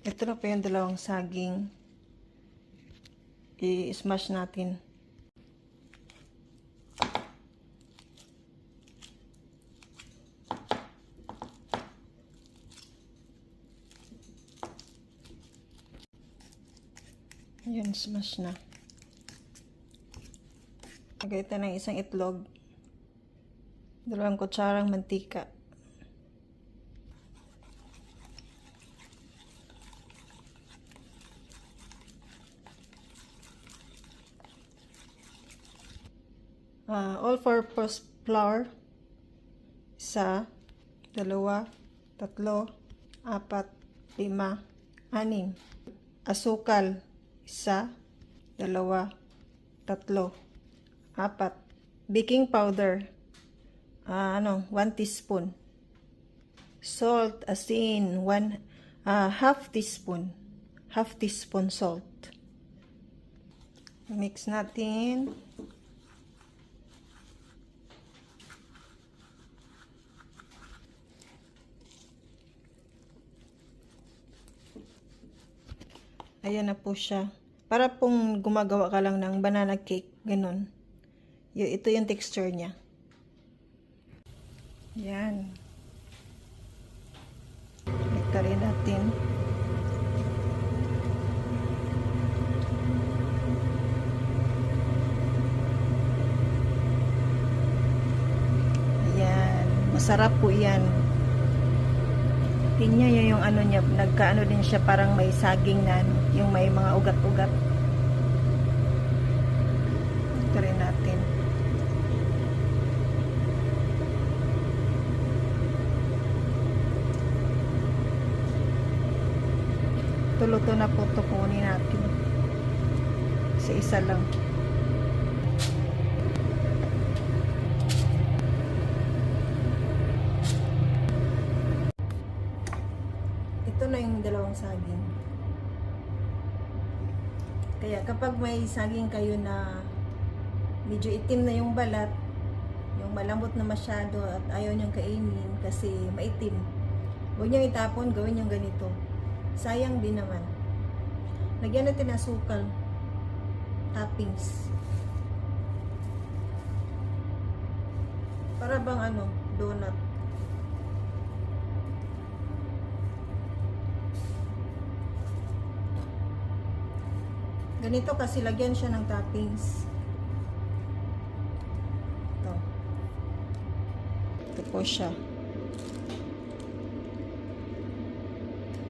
Ito na po yung dalawang saging. I-smash natin. Ayan, smash na. Lagay tayo ng isang itlog. 2 kutsarang mantika. All-purpose flour. 1, 2, 3, 4, 5, 6. Asukal. 1, 2, 3, 4. Baking powder. 1 teaspoon. Salt, asin, half teaspoon. Half teaspoon salt. Mix natin. Ayan na po siya. Para pong gumagawa ka lang ng banana cake, ganun. Ito yung texture niya. Yan. Rin natin. Ayan. Masarap po yan. Tingnan nyo yung ano niya. Nagkaano din siya, parang may saging na yung may mga ugat-ugat. Ito rin natin. Luto na po ito, kunin natin. Isa lang. Ito na yung dalawang saging. Kaya kapag may saging kayo na medyo itim na yung balat, yung malambot na masyado at ayaw niyang kainin kasi maitim, huwag niyang itapon, gawin niyang ganito. Sayang din naman. Lagyan natin ng asukal. Toppings. Para bang donut. Ganito kasi lagyan siya ng toppings. Ito. Ito po siya.